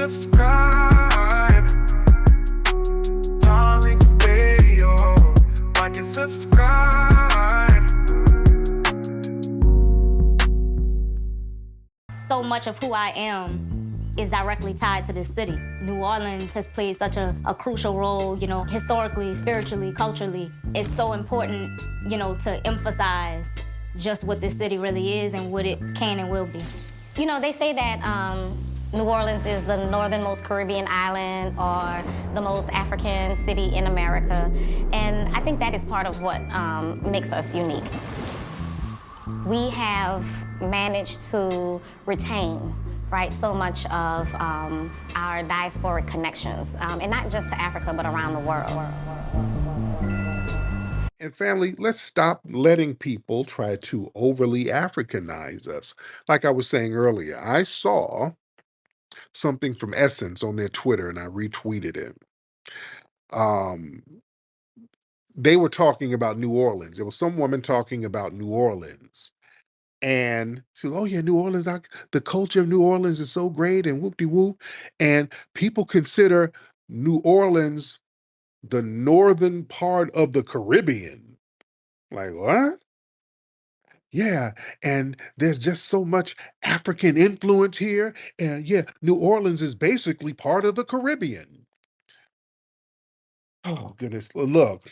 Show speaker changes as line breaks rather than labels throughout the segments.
subscribe. Tariq Radio. Watch and subscribe.
So much of who I am is directly tied to this city. New Orleans has played such a crucial role, you know, historically, spiritually, culturally. It's so important, you know, to emphasize just what this city really is and what it can and will be.
You know, they say that New Orleans is the northernmost Caribbean island or the most African city in America. And I think that is part of what makes us unique. We have managed to retain, right, so much of our diasporic connections, and not just to Africa, but around the world.
And family, let's stop letting people try to overly Africanize us. Like I was saying earlier, I saw something from Essence on their Twitter and I retweeted it. Um, they were talking about New Orleans. There was some woman talking about New Orleans. And she was, oh yeah, New Orleans, the culture of New Orleans is so great and whoop-de-whoop. And people consider New Orleans the northern part of the Caribbean. Like, what? Yeah, and there's just so much African influence here. And yeah, New Orleans is basically part of the Caribbean. Oh, goodness. Look,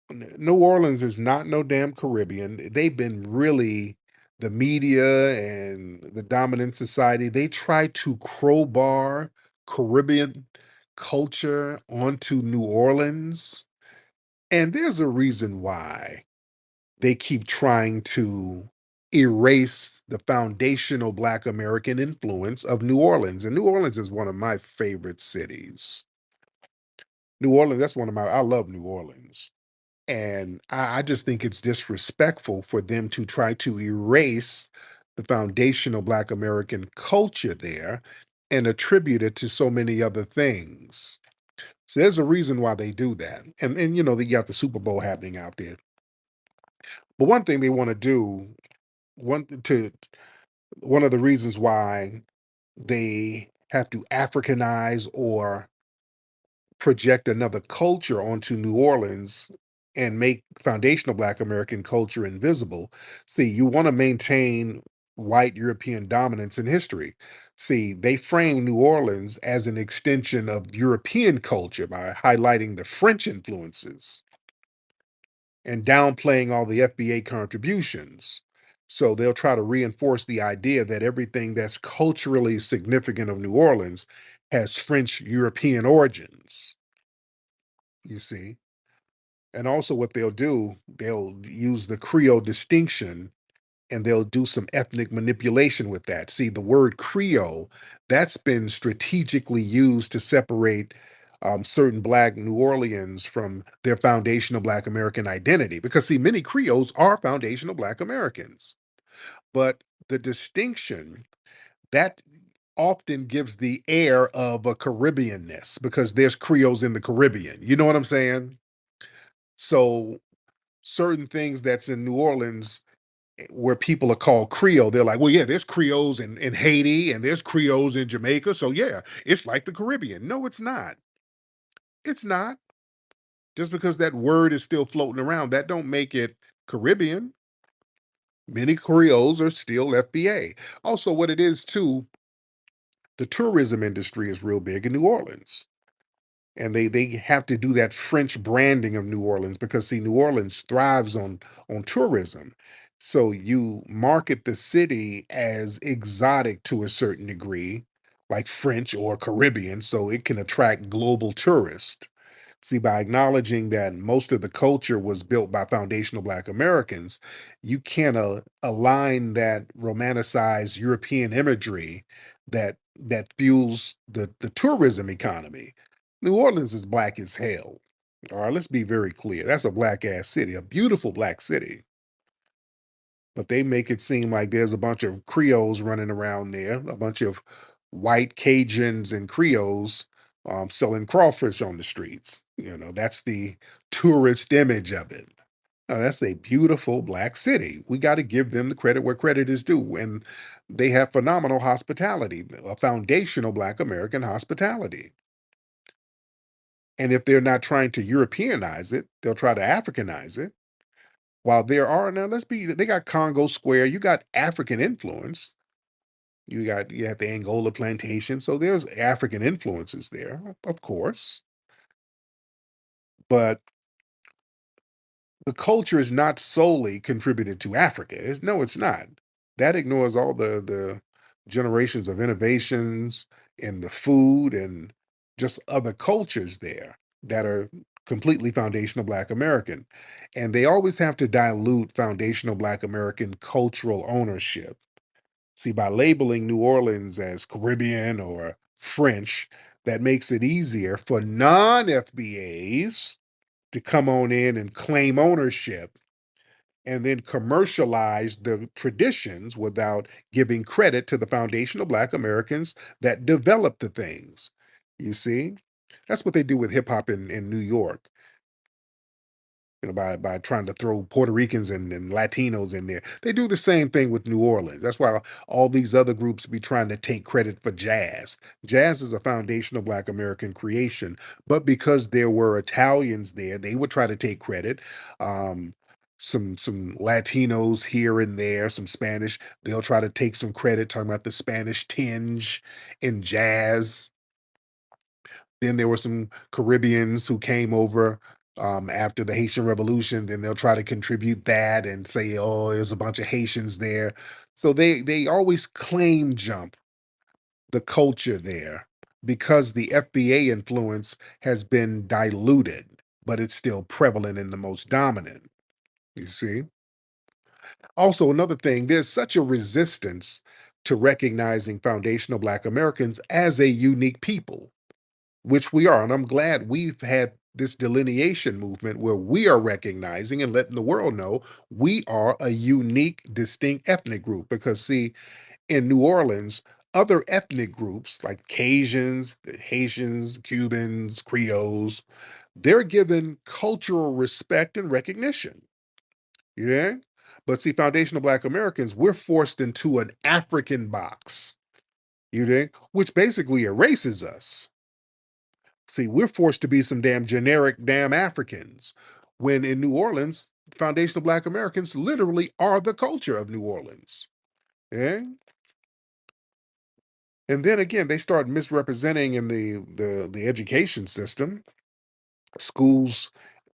New Orleans is not no damn Caribbean. They've been really, the media and the dominant society, they try to crowbar Caribbean culture onto New Orleans. And there's a reason why they keep trying to erase the foundational Black American influence of New Orleans. And New Orleans is one of my favorite cities. New Orleans, that's one of my, I love New Orleans. And I just think it's disrespectful for them to try to erase the foundational Black American culture there and attribute it to so many other things. So there's a reason why they do that. And you know, you got the Super Bowl happening out there. But one thing they want to do, one of the reasons why they have to Africanize or project another culture onto New Orleans and make foundational Black American culture invisible. See, you want to maintain white European dominance in history. See, they frame New Orleans as an extension of European culture by highlighting the French influences and downplaying all the FBA contributions. So they'll try to reinforce the idea that everything that's culturally significant of New Orleans has French European origins, you see. And also what they'll do, they'll use the Creole distinction and they'll do some ethnic manipulation with that. See, the word Creole, that's been strategically used to separate certain Black New Orleans from their foundational Black American identity. Because, see, many Creoles are foundational Black Americans. But the distinction, that often gives the air of a Caribbeanness because there's Creoles in the Caribbean. You know what I'm saying? So certain things that's in New Orleans where people are called Creole, they're like, well, yeah, there's Creoles in Haiti and there's Creoles in Jamaica. So yeah, it's like the Caribbean. No, it's not. It's not. Just because that word is still floating around, that don't make it Caribbean. Many Creoles are still FBA. Also, what it is too, the tourism industry is real big in New Orleans. And they have to do that French branding of New Orleans because see, New Orleans thrives on tourism. So you market the city as exotic to a certain degree, like French or Caribbean, so it can attract global tourists. See, by acknowledging that most of the culture was built by foundational Black Americans, you can't align that romanticized European imagery that fuels the tourism economy. New Orleans is Black as hell. All right, let's be very clear. That's a Black ass city, a beautiful Black city. But they make it seem like there's a bunch of Creoles running around there, a bunch of white Cajuns and Creoles selling crawfish on the streets. You know, that's the tourist image of it. Now, that's a beautiful black city. We got to give them the credit where credit is due. And they have phenomenal hospitality, a foundational black American hospitality. And if they're not trying to Europeanize it, they'll try to Africanize it. While there are now, they got Congo Square, you got African influence. You have the Angola plantation. So there's African influences there, of course. But the culture is not solely contributed to Africa. No, it's not. That ignores all the generations of innovations in the food and just other cultures there that are completely foundational Black American. And they always have to dilute foundational Black American cultural ownership. See, by labeling New Orleans as Caribbean or French, that makes it easier for non FBAs to come on in and claim ownership and then commercialize the traditions without giving credit to the foundational Black Americans that developed the things. You see? That's what they do with hip hop in New York, by trying to throw Puerto Ricans and Latinos in there. They do the same thing with New Orleans. That's why all these other groups be trying to take credit for jazz. Jazz is a foundational Black American creation, but because there were Italians there, they would try to take credit. Um, some Latinos here and there, some Spanish, they'll try to take some credit, talking about the Spanish tinge in jazz. Then there were some Caribbeans who came over after the Haitian Revolution. Then they'll try to contribute that and say, "Oh, there's a bunch of Haitians there." So they always claim jump the culture there because the FBA influence has been diluted, but it's still prevalent and the most dominant. You see. Also, another thing, there's such a resistance to recognizing foundational Black Americans as a unique people, which we are. And I'm glad we've had this delineation movement where we are recognizing and letting the world know we are a unique, distinct ethnic group. Because, see, in New Orleans, other ethnic groups like Cajuns, Haitians, Cubans, Creoles, they're given cultural respect and recognition. Yeah. But see, foundational Black Americans, we're forced into an African box, you think, which basically erases us. See, we're forced to be some damn generic damn Africans. When in New Orleans, foundational Black Americans literally are the culture of New Orleans. Yeah. And then again, they start misrepresenting in the education system. Schools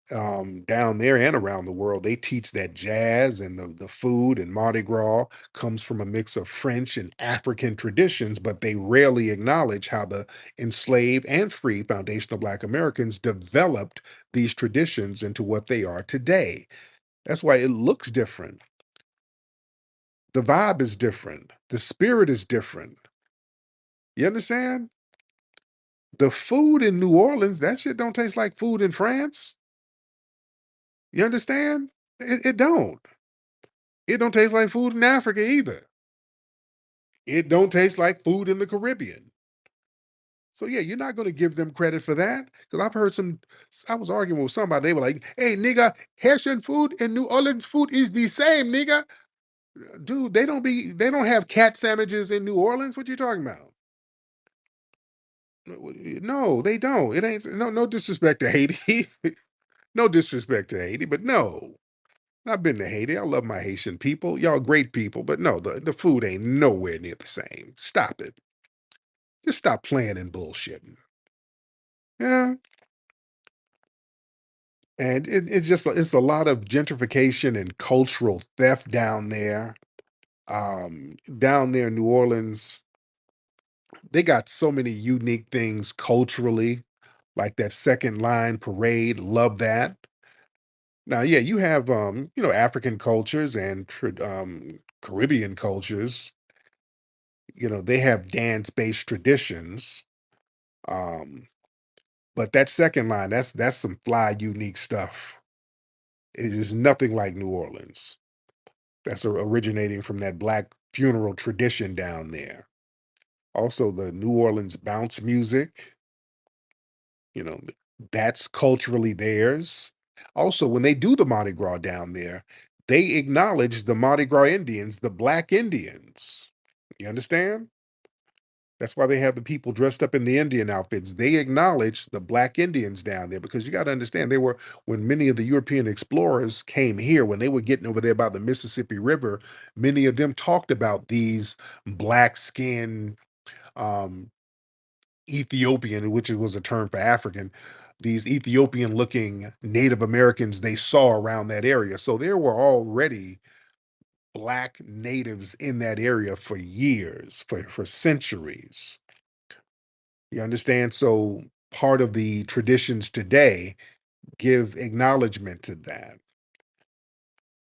down there and around the world, they teach that jazz and the food and Mardi Gras comes from a mix of French and African traditions, but they rarely acknowledge how the enslaved and free foundational Black Americans developed these traditions into what they are today. That's why it looks different. The vibe is different. The spirit is different. You understand? The food in New Orleans, that shit don't taste like food in France. You understand? It don't. It don't taste like food in Africa either. It don't taste like food in the Caribbean. So yeah, you're not going to give them credit for that because I've heard some. I was arguing with somebody. They were like, "Hey, nigga, Haitian food and New Orleans food is the same, nigga." Dude, they don't have cat sandwiches in New Orleans. What you talking about? No, they don't. It ain't no disrespect to Haiti. No disrespect to Haiti, but no. I've been to Haiti. I love my Haitian people. Y'all great people, but no, the food ain't nowhere near the same. Stop it. Just stop playing and bullshitting. Yeah. And it's a lot of gentrification and cultural theft down there. Down there in New Orleans, they got so many unique things culturally, like that second line parade. Love that. Now, yeah, you have African cultures and Caribbean cultures. They have dance-based traditions. Um, but that second line, that's some fly, unique stuff. It is nothing like New Orleans. That's originating from that black funeral tradition down there. Also, the New Orleans bounce music, you know, that's culturally theirs. Also, when they do the Mardi Gras down there, they acknowledge the Mardi Gras Indians, the Black Indians. You understand? That's why they have the people dressed up in the Indian outfits. They acknowledge the Black Indians down there because you got to understand they were when many of the European explorers came here, when they were getting over there by the Mississippi River, many of them talked about these black skin um, Ethiopian, which was a term for African, these Ethiopian looking Native Americans they saw around that area. So there were already black natives in that area for years, for centuries. You understand? So part of the traditions today give acknowledgement to that.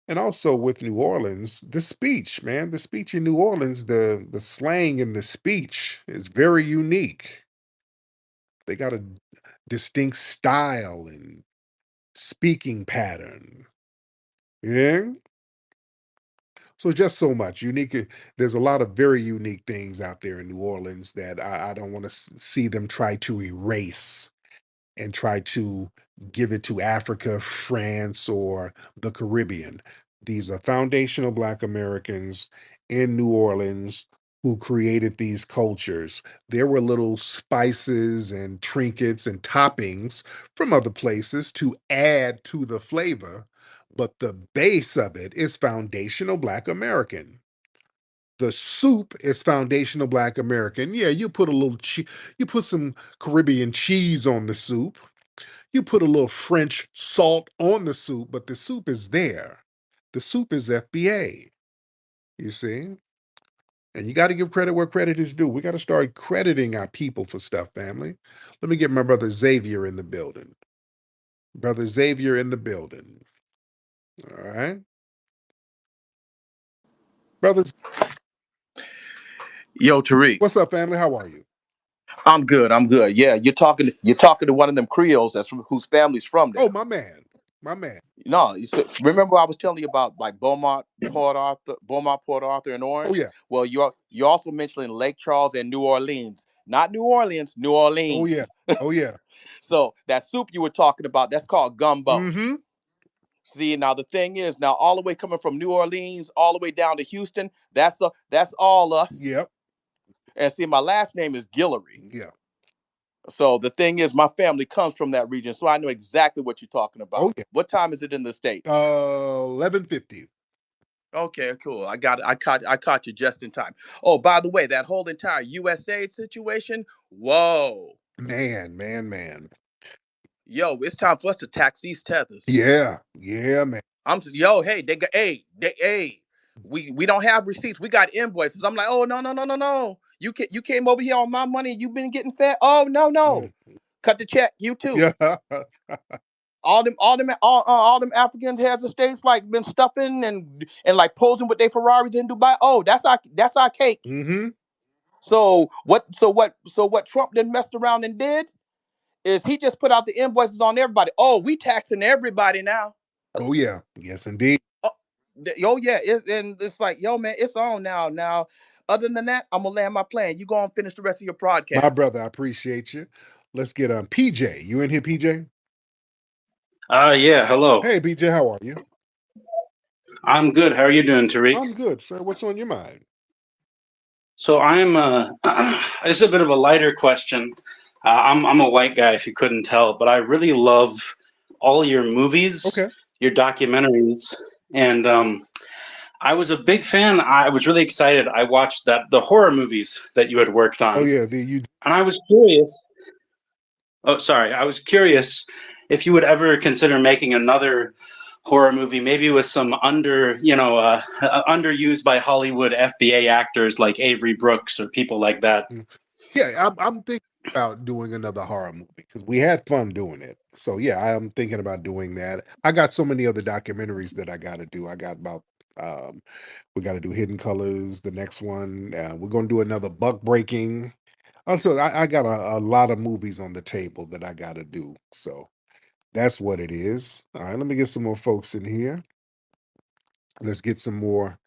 And also with New Orleans, the speech, man, the speech in New Orleans, the slang in the speech is very unique. They got a distinct style and speaking pattern. Yeah. So just so much unique. There's a lot of very unique things out there in New Orleans that I don't want to see them try to erase and try to give it to Africa, France, or the Caribbean. These are foundational Black Americans in New Orleans who created these cultures. There were little spices and trinkets and toppings from other places to add to the flavor, but the base of it is foundational Black American. The soup is foundational Black American. Yeah, you put a little you put some Caribbean cheese on the soup, you put a little French salt on the soup, but the soup is there. The soup is FBA, you see? And you got to give credit where credit is due. We got to start crediting our people for stuff, family. Let me get my brother Xavier in the building. Brother Xavier in the building. All right. Brothers,
Yo, Tariq,
what's up, family? How are you?
I'm good. I'm good. Yeah, you're talking to one of them Creoles that's from, whose family's from
Oh,
there.
my man. My man.
No, remember I was telling you about like Beaumont, Port Arthur, and
Oh,
Orange.
yeah.
Well, you're also mentioning Lake Charles and New Orleans, not New Orleans, New
Oh, yeah.
Orleans.
Oh, yeah.
So that soup you were talking about, that's called gumbo.
Mm-hmm.
See, now the thing is, now all the way coming from New Orleans all the way down to Houston, that's all us.
Yep.
And see, my last name is Guillory.
Yeah.
So the thing is, my family comes from that region, so I know exactly what you're talking
Oh,
about.
yeah.
What time is it in the states?
11:50.
Okay, cool. I got it. I caught you just in time. Oh, by the way, that whole entire USA situation. Whoa,
Man, man, man.
yo, it's time for us to tax these tethers.
Yeah. Yeah, man.
Yo, hey, hey. We don't have receipts. We got invoices. I'm like, oh no no no no no. You came over here on my money. You've been getting fed. Oh no no.
Mm.
Cut the check. You too.
Yeah.
All them Africans heads of states like been stuffing and like posing with their Ferraris in Dubai. Oh, that's our cake.
Mm-hmm.
So what Trump then messed around and did is he just put out the invoices on everybody. Oh, we taxing everybody now.
Oh, yeah. Yes, indeed.
Oh, yeah, and it's like, yo, man, it's on now. Now, other than that, I'm gonna land my plane. You go and finish the rest of your
My
broadcast.
brother, I appreciate you. Let's get PJ. You in here, PJ?
Yeah, hello.
Hey, PJ, how are you?
I'm good. How are you doing, Tariq?
I'm good, sir. What's on your mind?
So I'm this is a bit of a lighter question. I'm a white guy, if you couldn't tell, but I really love all your movies,
Okay.
your documentaries, and I was a big fan. I was really excited. I watched the horror movies that you had worked
Oh,
on,
yeah. You.
and I was curious. Oh, sorry. I was curious if you would ever consider making another horror movie, maybe with some underused by Hollywood FBA actors like Avery Brooks or people like that.
Yeah, I'm thinking about doing another horror movie because we had fun doing it. So yeah, I am thinking about doing that. I got so many other documentaries that I got to do. I got about um, we got to do Hidden Colors, the next one. We're gonna do another Buck Breaking. Also, I got a lot of movies on the table that I got to do. So that's what it is. All right, let me get some more folks in here. Let's get some more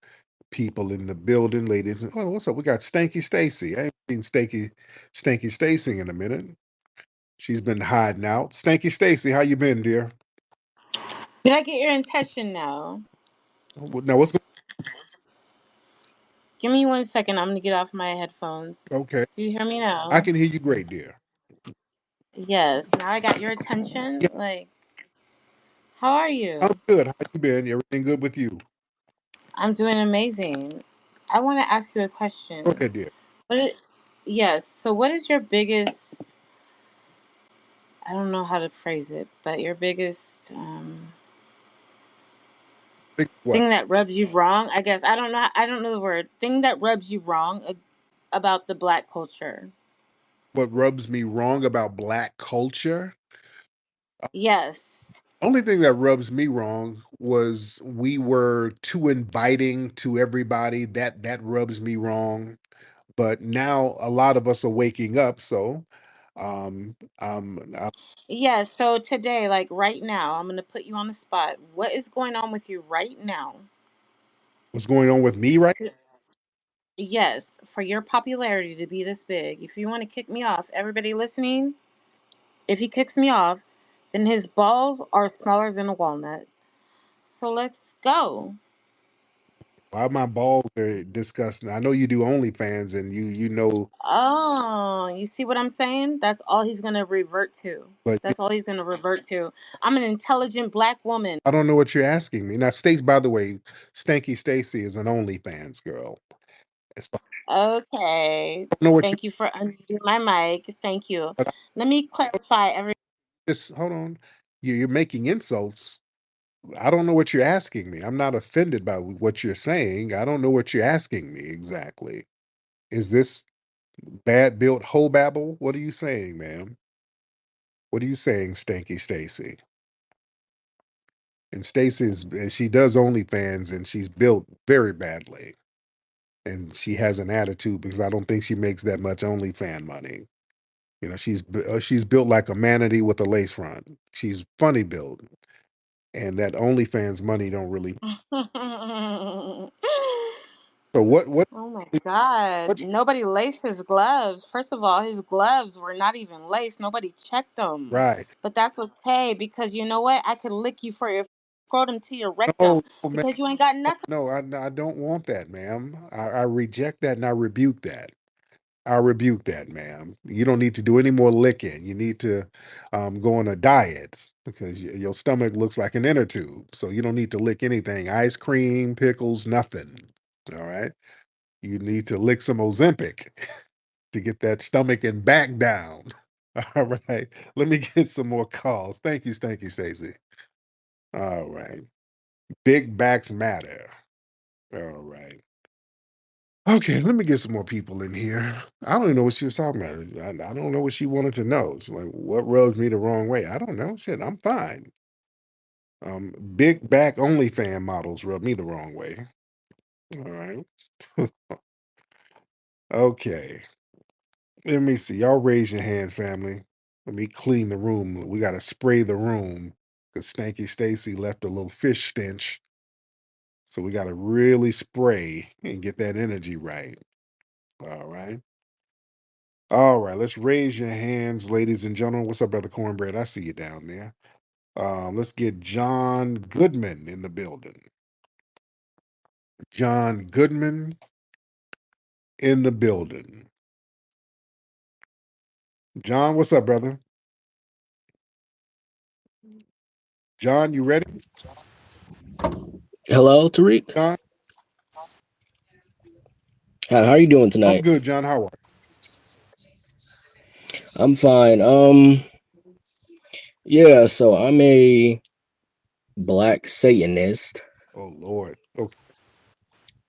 people in the building, ladies. Oh, what's up? We got Stanky Stacy. I ain't seen Stanky Stacy in a minute. She's been hiding out. Stanky Stacy, how you been, dear?
Did I get your intention now?
Now what's going?
Give me 1 second. I'm gonna get off my headphones.
Okay,
Do you hear me
I
now?
can hear you great, dear.
Yes. Now I got your attention.
Yeah,
Like, how are
I'm
you?
good. How you been? Everything good with you?
I'm doing amazing. I want to ask you a
Go
question.
ahead, dear.
What? Yes. So, what is your biggest? I don't know how to phrase it, but your biggest
Big what?
thing that rubs you wrong. I guess I don't know. I don't know the word. Thing that rubs you wrong about the Black culture.
What rubs me wrong about Black culture?
Yes.
Only thing that rubs me wrong was we were too inviting to everybody. That rubs me wrong. But now a lot of us are waking up, so I
Yes. So today, like right now, I'm gonna put you on the spot. What is going on with you right now?
what's going on with me right?
Yes, for your popularity to be this big. If you want to kick me off, everybody listening, if he kicks me off, then his balls are smaller than a walnut. So let's go.
Why my balls are disgusting. I know you do OnlyFans and you know,
Oh, you see what I'm saying? That's all he's going to revert to.
but
That's all he's going to revert to. I'm an intelligent Black woman.
I don't know what you're asking me. Now, Stace, by the way, Stanky Stacy is an OnlyFans girl. So
Okay.
I don't know what you
Thank you for unmuting my mic. Thank you.
but I
Let me clarify every.
just hold on. You're making insults. I don't know what you're asking me. I'm not offended by what you're saying. I don't know what you're asking me exactly. Is this bad built hoe babble? What are you saying, ma'am? What are you saying, Stanky Stacy? And Stacy's she does OnlyFans and she's built very badly. And she has an attitude because I don't think she makes that much OnlyFan money. You know, she's built like a manatee with a lace front. She's funny built, and that OnlyFans money don't really.
Oh
So what
my God.
what
Nobody laced his gloves. First of all, his gloves were not even laced. Nobody checked them.
right?
But that's okay because you know what? I could lick you for your scrotum to your
No,
rectum
no, ma'am.
because you ain't got nothing.
No, I don't want that, ma'am. I reject that and I rebuke that. I rebuke that, ma'am. You don't need to do any more licking. You need to go on a diet because your stomach looks like an inner tube. So you don't need to lick anything ice cream, pickles, nothing. All right. You need to lick some Ozempic to get that stomach and back down. All right. Let me get some more calls. Thank you, Stacey. All right. Big backs matter. All right. Okay, let me get some more people in here. I don't even know what she was talking about. I don't know what she wanted to know. It's like, what rubs me the wrong way? I don't know. Shit, I'm fine. Big back only fan models rub me the wrong way. All right. Okay. Let me see. Y'all raise your hand, family. Let me clean the room. We got to spray the room because Stanky Stacy left a little fish stench. So we got to really spray and get that energy right. All right. All right, let's raise your hands, ladies and gentlemen. What's up, Brother Cornbread? I see you down there. Let's get John Goodman in the building. John Goodman in the building. John, what's up, brother? John, you ready?
Hello, Tariq.
John,
How are you doing
I'm
tonight?
good. John, how are
I'm fine. Yeah, so I'm a black Satanist.
you? Oh Lord. Okay.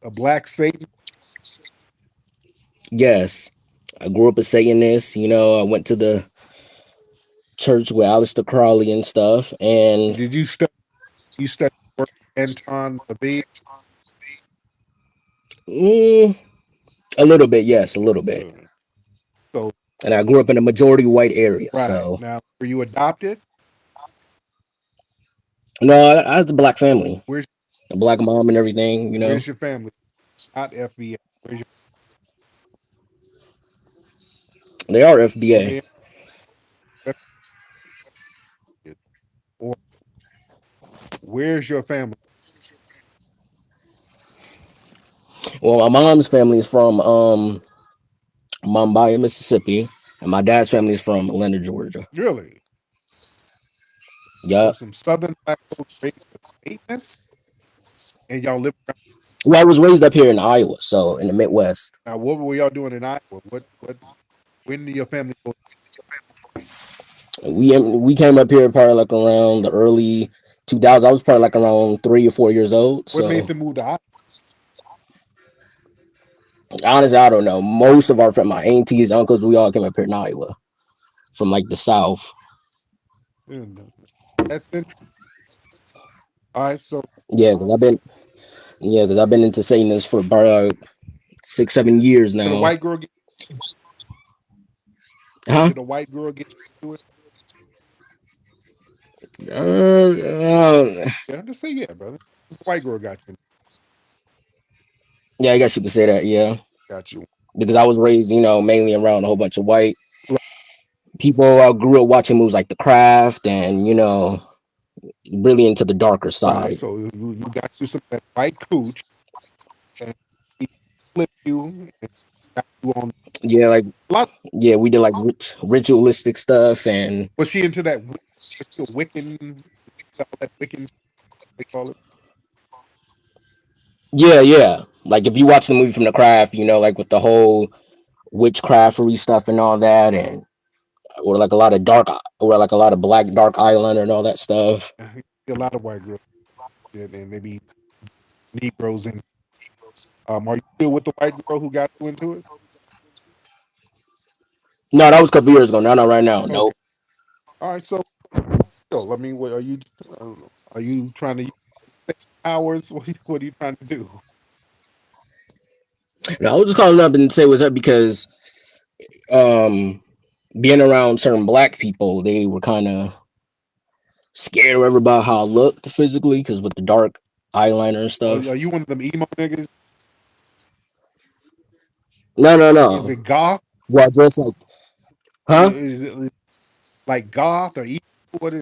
A black Satan.
Yes, I grew up a Satanist. You know, I went to the church with Aleister Crowley and stuff. And
Did you study? You study work with Anton LaVey?
mm, a little bit, yes, a little bit.
Mm. So
And I grew up in a majority white area.
right
So
now, were you adopted?
no, I was a black family,
Where's
a black mom and everything. You know,
Where's your family? Not FBA. Where's your
they are
Oh,
FBA.
they are. Or Where's your family?
Well, my mom's family is from Mumbai, Mississippi, and my dad's family is from Atlanta, Georgia.
Really? So
Yup.
some Southern black folks raised with greatness, and y'all live around.
Well, I was raised up here in Iowa, so in the Midwest.
Now, what were y'all doing in Iowa? When did your family go?
We came up here probably like around the early 2000s. I was probably like around 3 or 4 years old.
What made
So
them move to Iowa?
honestly, I don't know. Most of our my aunties, uncles, we all came up here in Iowa from like the South.
And, that's interesting. All right, so
Yeah, because I've been into Satanism for about 6, 7 years
did a
now.
white girl get?
Huh?
Did a white girl get you into it? Yeah, just say yeah, brother. This white girl got you.
Yeah, I guess you could say that. Yeah,
Got you.
because I was raised, mainly around a whole bunch of white
Right.
people. I grew up watching movies like The Craft, and really into the darker
Right.
side.
So you got you some of that white cooch, and he flipped you and got you on
Yeah, like
a lot.
yeah, we did like ritualistic stuff, and
Was she into that Wiccan? All that Wiccan they call it.
yeah. Like if you watch the movie from The Craft, like with the whole witchcraftery stuff and all that, and or like a lot of black dark eyeliner and all that stuff.
A lot of white girls, and maybe Negroes. And are you still with the white girl who got you into it?
No, that was a couple years ago. No, not right now.
Okay.
Nope.
All right. So, still, I mean, what are you trying to use hours? What are you trying to do?
No, I was just calling up and say what's up because um being around certain black people, they were kind of scared or whatever about how I looked physically because with the dark eyeliner and
Are
stuff.
you one of them emo niggas? Is
No.
it goth?
Well, just like, huh?
Is it like goth or emo? What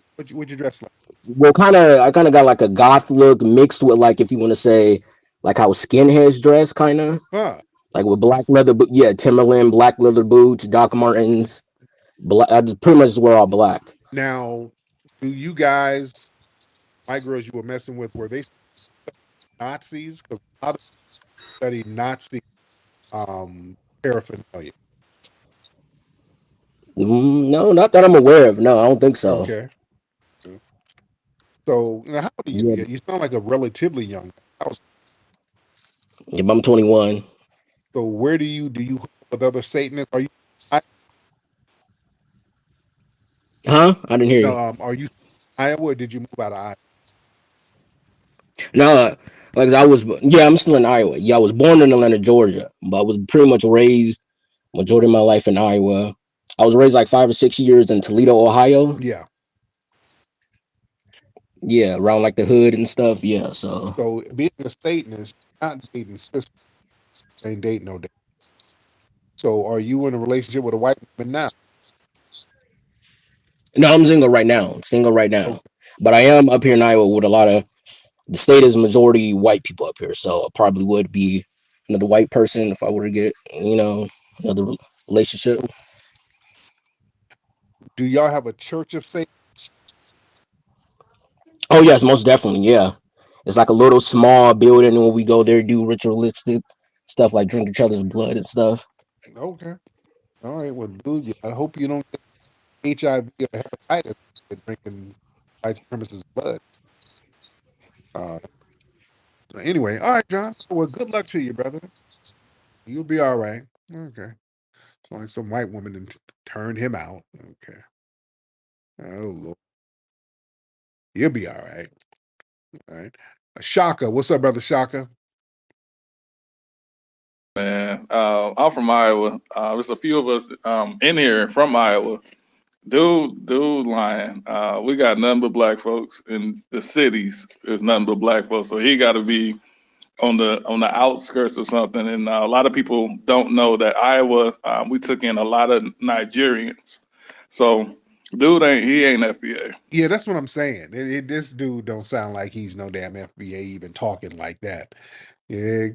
you dress like?
Well, I kind of got like a goth look mixed with like if you want to say like how skinheads dress, kind of
Huh?
like with black leather, yeah, Timberland, black leather boots, Doc Martens. Black, I just pretty much just wear all black.
Now, do you guys, my girls you were messing with, were they Nazis? Because a lot of study Nazi paraphernalia.
No, not that I'm aware of. No, I don't think so.
Okay. So now how old are you?
Yeah,
You sound like a relatively young.
yeah, but I'm 21.
So where do you hook up with other Satanists? Are you
Huh? I didn't hear
no?
you.
Are you Iowa? Or did you move out of Iowa?
No, like I'm still in Iowa. Yeah, I was born in Atlanta, Georgia, but I was pretty much raised majority of my life in Iowa. I was raised like 5 or 6 years in Toledo, Ohio.
Yeah.
Yeah, around like the hood and stuff. Yeah, so
So being a Satanist, you're not dating sisters, ain't dating no date. So are you in a relationship with a white woman now?
no, I'm single right now. Single right
Okay.
now, but I am up here in Iowa with a lot of the state is majority white people up here, so I probably would be another white person if I were to get another relationship.
Do y'all have a church of Satan?
Oh yes, most definitely. Yeah, it's like a little small building, and when we go there, do ritualistic stuff like drink each other's blood and stuff.
Okay. All right. Well, dude, I hope you don't get HIV or hepatitis by drinking white supremacist blood. Uh, so anyway, all right, John. Well, good luck to you, brother. You'll be all right. Okay. It's like some white woman turned him out. Okay. Oh Lord. You'll be all right. All right. Shaka, what's up, brother Shaka?
Man, I'm from Iowa. There's a few of us in here from Iowa. Dude, lying. We got nothing but black folks in the cities. There's nothing but black folks. So he got to be on the outskirts or something. And a lot of people don't know that Iowa. We took in a lot of Nigerians. So Dude ain't FBA.
Yeah, that's what I'm saying. This dude don't sound like he's no damn FBA even talking like that. Yeah.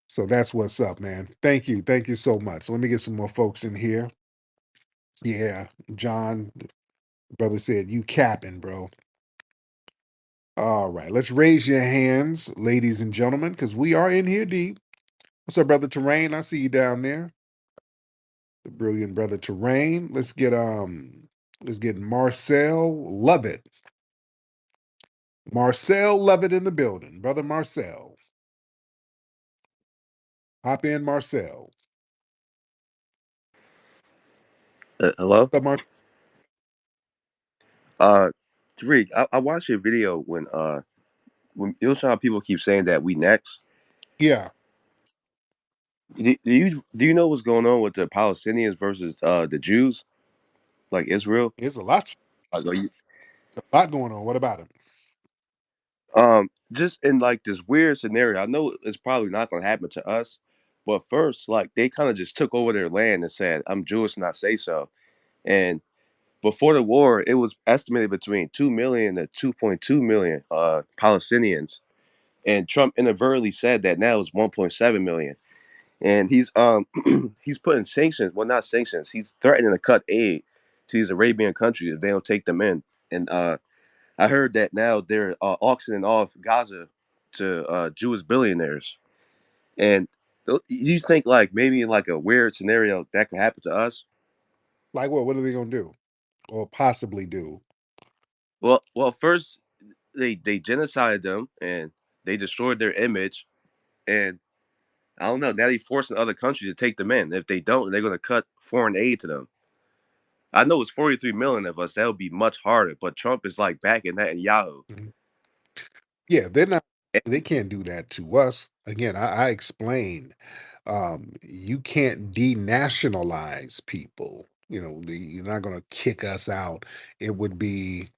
So that's what's up, man. Thank you. Thank you so much. Let me get some more folks in here. Yeah, John, brother said, you capping, bro. All right, let's raise your hands, ladies and gentlemen, because we are in here deep. What's up, brother Terrain? I see you down there. The brilliant brother Terrain. Let's get Marcel Lovett. Marcel Lovett in the building. Brother Marcel. Hop in, Marcel.
Hello?
What's up,
Uh, Tariq, I watched your video when you know how people keep saying that we next.
Yeah,
Do you know what's going on with the Palestinians versus the Jews, like Israel?
there's
Like,
a lot going on. What about him?
just in like this weird scenario. I know it's probably not going to happen to us, but first, like they kind of just took over their land and said, "I'm Jewish and I say so." And before the war, it was estimated between 2 million to 2.2 million Palestinians, and Trump inadvertently said that now it's 1.7 million. And he's putting sanctions, well, not sanctions, he's threatening to cut aid to these Arabian countries if they don't take them in. And I heard that now they're auctioning off Gaza to Jewish billionaires. And you think like maybe in like a weird scenario that could happen to us?
Like what? What are they gonna do? Or possibly do?
Well, first they genocided them and they destroyed their image, and I don't know. Now they're forcing other countries to take them in. If they don't, they're going to cut foreign aid to them. I know it's 43 million of us. That would be much harder. But Trump is like backing that in Yahoo.
Mhm. Yeah, they're not. They can't do that to us. Again, I explained. You can't denationalize people. You're not going to kick us out. It would be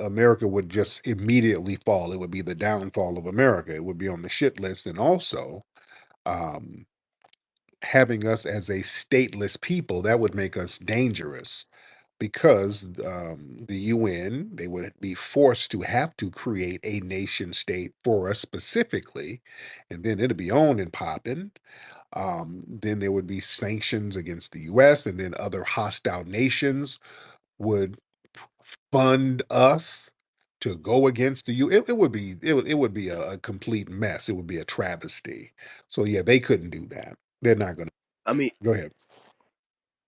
America would just immediately fall. It would be the downfall of America. It would be on the shit list, and also um, having us as a stateless people that would make us dangerous because the UN, they would be forced to have to create a nation state for us specifically, and then it'd be on and popping. Then there would be sanctions against the US, and then other hostile nations would fund us to go against the U. It would be a complete mess. It would be a travesty. So yeah, they couldn't do that. They're not gonna.
I mean,
Go ahead.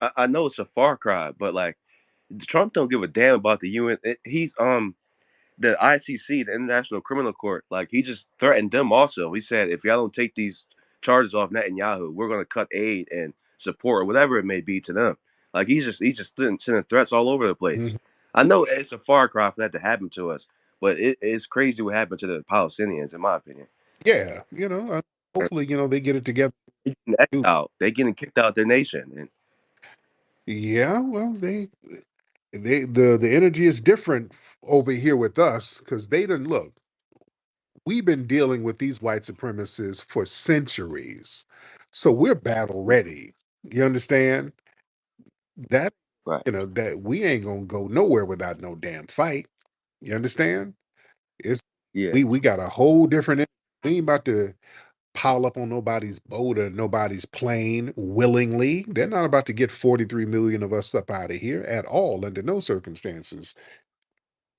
I know it's a far cry, but like Trump don't give a damn about the UN. He's the ICC, the International Criminal Court. Like he just threatened them. Also, he said if y'all don't take these charges off Netanyahu, we're going to cut aid and support or whatever it may be to them. Like he's just sending threats all over the place.
Mhm.
I know it's a far cry for that to happen to us, but it's crazy what happened to the Palestinians, in my opinion.
Yeah, hopefully, they get it together.
They getting exiled. They getting kicked out their nation, and
Yeah, well, the energy is different over here with us because they didn't look. We've been dealing with these white supremacists for centuries, so we're battle ready. You understand that?
right,
That we ain't gonna go nowhere without no damn fight. You understand? It's
yeah.
we got a whole different. We ain't about to pile up on nobody's boat or nobody's plane willingly. They're not about to get 43 million of us up out of here at all under no circumstances.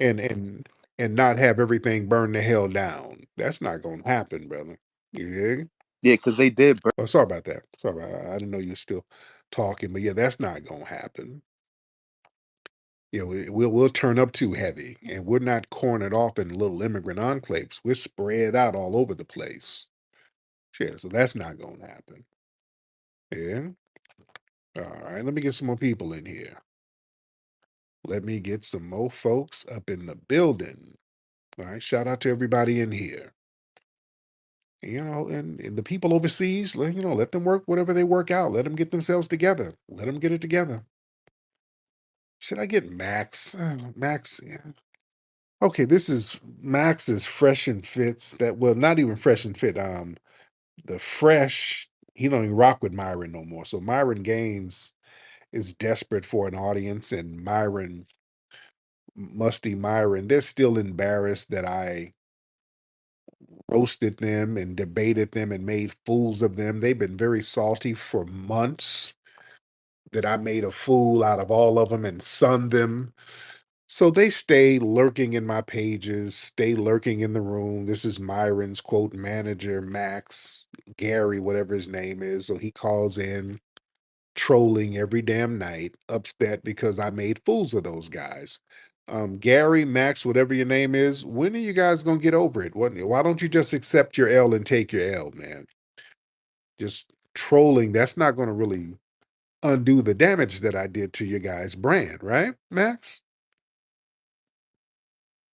And not have everything burn the hell down. That's not gonna happen, brother. You dig?
Yeah, because they did.
Oh, sorry about that. Sorry about I didn't know you were still talking, but yeah, that's not gonna happen. We'll turn up too heavy, and we're not cornered off in little immigrant enclaves. We're spread out all over the place. Yeah, so that's not gonna happen. Yeah. All right, let me get some more people in here. Let me get some more folks up in the building. All right, shout out to everybody in here. And the people overseas, let them work whatever they work out. Let them get themselves together. Let them get it together. Should I get Max? Max, yeah. Okay, this is Max is fresh and fits that well, not even fresh and fit. The fresh, he don't even rock with Myron no more. So Myron Gaines is desperate for an audience, and Musty Myron, they're still embarrassed that I roasted them and debated them and made fools of them. They've been very salty for months that I made a fool out of all of them and sunned them. So they stay lurking in my pages, stay lurking in the room. This is Myron's quote manager, Max, Gary, whatever his name is. So he calls in trolling every damn night, upset because I made fools of those guys. Gary, Max, whatever your name is, when are you guys gonna get over it? Why don't you just accept your L and take your L, man? Just trolling, that's not gonna really undo the damage that I did to your guys' brand, right, Max?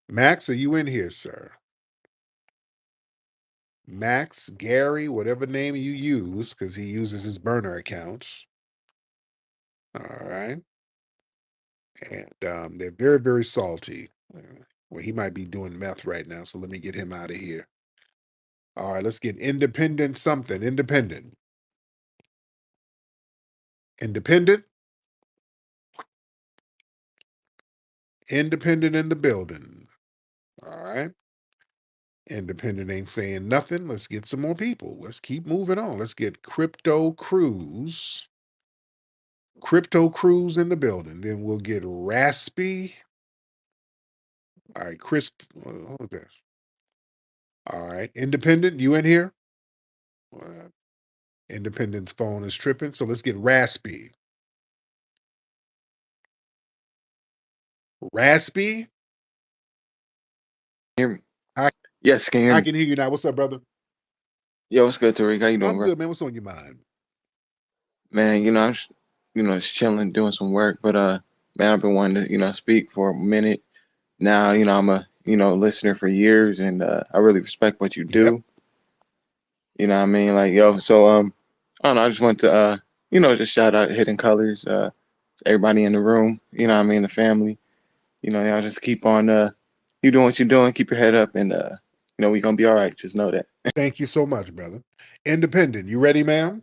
Max, are you in here, sir? Max, Gary, whatever name you use, because he uses his burner accounts. All right. And they're very, very salty. Well, he might be doing meth right now, so let me get him out of here. All right, let's get independent something. Independent. Independent. Independent in the building. All right. Independent ain't saying nothing. Let's get some more people. Let's keep moving on. Let's get Crypto Cruise. Crypto Cruise in the building. Then we'll get Raspy. All right, Crisp. What was this? All right, Independent, you in here? Independent's phone is tripping, so let's get Raspy. Raspy?
Hear me?
I
Yes, can you hear
I
me?
can hear you now. What's up, brother?
Yo, what's good, Tariq? How you doing,
I'm
bro?
good, man. What's on your mind?
Man, just chilling, doing some work, but man, I've been wanting to, speak for a minute now. I'm a, listener for years, and I really respect what you
Yep.
do. You know what I mean? Like, yo, so I don't know. I just want to, just shout out Hidden Colors, everybody in the room. You know what I mean? The family. Y'all just keep on, you doing what you're doing. Keep your head up, and we gonna be all right. Just know that.
Thank you so much, brother. Independent, you ready, ma'am?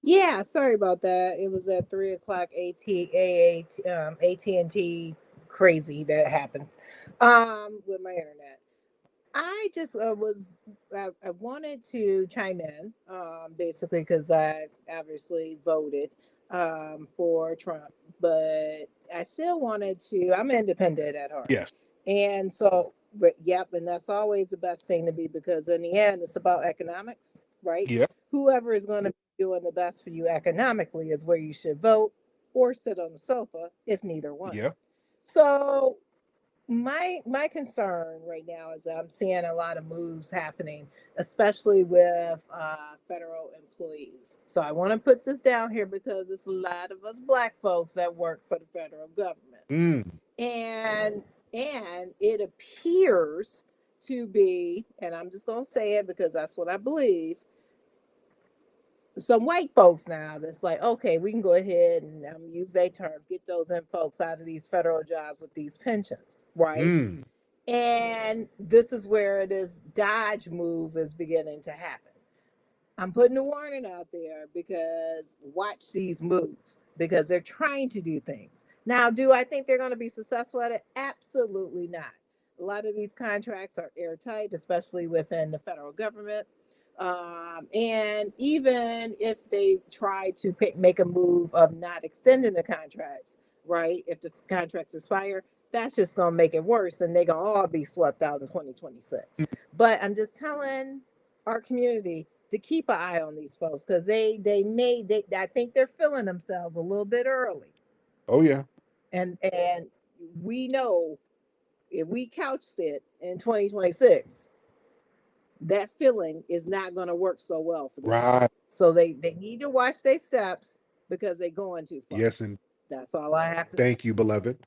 Yeah, sorry about that. It was at 3 o'clock AT&T crazy that happens with my internet. I just I wanted to chime in basically because I obviously voted for Trump, but I still wanted to. I'm independent at heart,
Yes.
and so but yep, and that's always the best thing to be because in the end it's about economics, right?
Yep.
Whoever is going to be doing the best for you economically is where you should vote or sit on the sofa if neither one.
Yep.
So my concern right now is that I'm seeing a lot of moves happening, especially with federal employees. So I want to put this down here because it's a lot of us black folks that work for the federal government,
Mm.
and it appears to be, and I'm just gonna say it because that's what I believe. Some white folks now that's like, okay, we can go ahead and use their term, get those in folks out of these federal jobs with these pensions, right?
Mm.
And this is where this Dodge move is beginning to happen. I'm putting a warning out there because watch these moves because they're trying to do things. Now, do I think they're going to be successful at it? Absolutely not. A lot of these contracts are airtight, especially within the federal government. And even if they try to make a move of not extending the contracts, right? If the contracts expire, that's just going to make it worse and they're going to all be swept out in 2026. But I'm just telling our community to keep an eye on these folks because I think they're feeling themselves a little bit early.
Oh yeah.
And we know if we couch sit in 2026, that feeling is not going to work so well for them.
Right.
So they need to watch their steps because they're going too far.
Yes, and
That's all I have to
thank you, beloved.